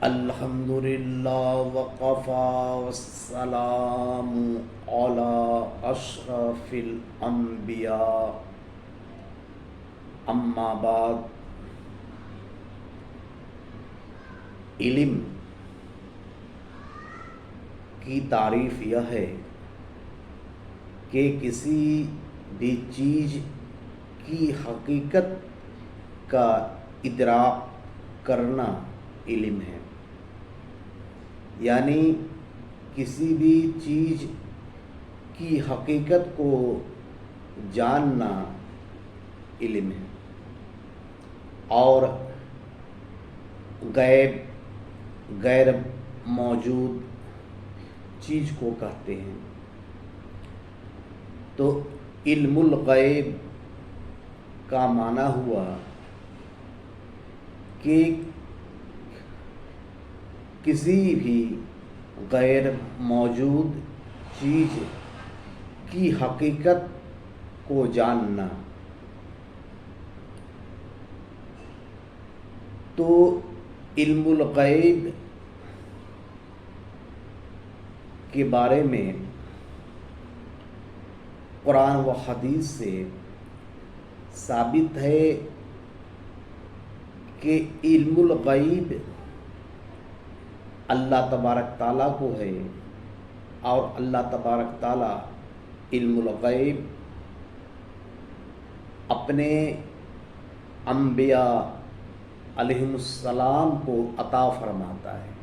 الحمد للہ وقفا والسلام علی اشرف الانبیاء اما بعد۔ علم کی تعریف یہ ہے کہ کسی بھی چیز کی حقیقت کا ادراک کرنا علم ہے، یعنی کسی بھی چیز کی حقیقت کو جاننا علم ہے، اور غیر موجود چیز کو کہتے ہیں۔ تو علم الغیب کا معنی ہوا کہ کسی بھی غیر موجود چیز کی حقیقت کو جاننا۔ تو علم الغیب کے بارے میں قرآن و حدیث سے ثابت ہے کہ علم الغیب اللہ تبارک تعالیٰ کو ہے، اور اللہ تبارک تعالیٰ علم الغیب اپنے انبیاء علیہم السلام کو عطا فرماتا ہے،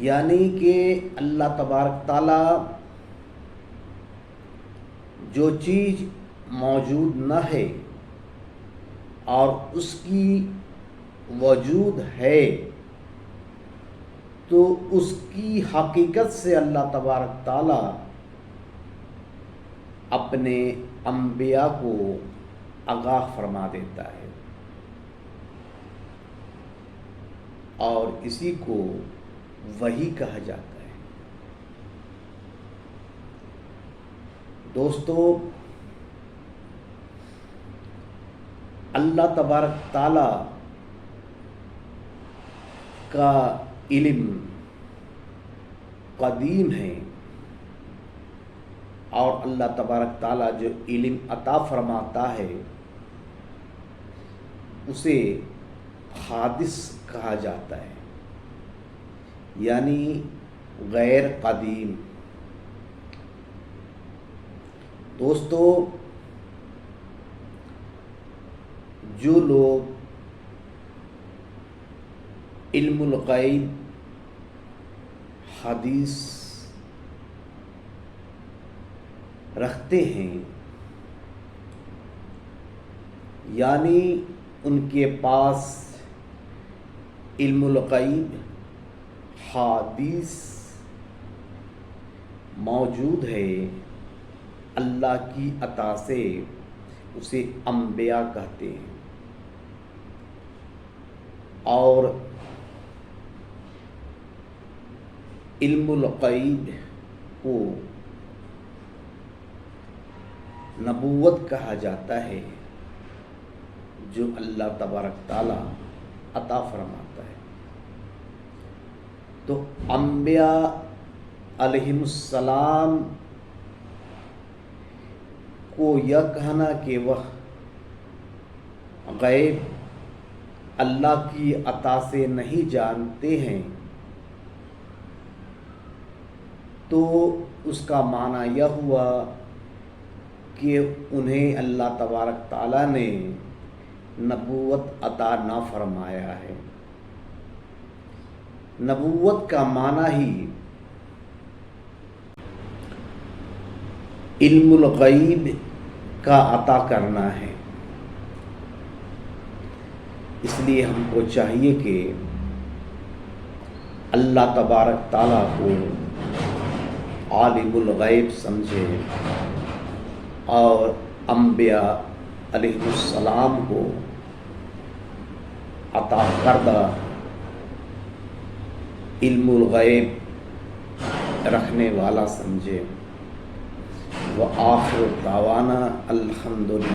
یعنی کہ اللہ تبارک تعالیٰ جو چیز موجود نہ ہے اور اس کی وجود ہے، تو اس کی حقیقت سے اللہ تبارک تعالیٰ اپنے انبیاء کو آگاہ فرما دیتا ہے، اور اسی کو وحی کہا جاتا ہے۔ دوستو، اللہ تبارک تعالیٰ کا علم قدیم ہے، اور اللہ تبارک تعالیٰ جو علم عطا فرماتا ہے اسے حادث کہا جاتا ہے، یعنی غیر قدیم۔ دوستو، جو لوگ علم الغیب حدیث رکھتے ہیں، یعنی ان کے پاس علم الغیب حدیث موجود ہے، اللہ کی عطا سے اسے انبیاء کہتے ہیں، اور علم الغیب کو نبوت کہا جاتا ہے، جو اللہ تبارک تعالیٰ عطا فرماتا ہے۔ تو انبیاء علیہم السلام کو یہ کہنا کہ وہ غیب اللہ کی عطا سے نہیں جانتے ہیں، تو اس کا معنی یہ ہوا کہ انہیں اللہ تبارک تعالیٰ نے نبوت عطا نہ فرمایا ہے۔ نبوت کا معنی ہی علم الغیب کا عطا کرنا ہے، اس لیے ہم کو چاہیے کہ اللہ تبارک تعالیٰ کو عالم الغیب سمجھے، اور انبیاء علیہ السلام کو عطا کردہ علم الغیب رکھنے والا سمجھے۔ وآخر دعوانا الحمدللہ۔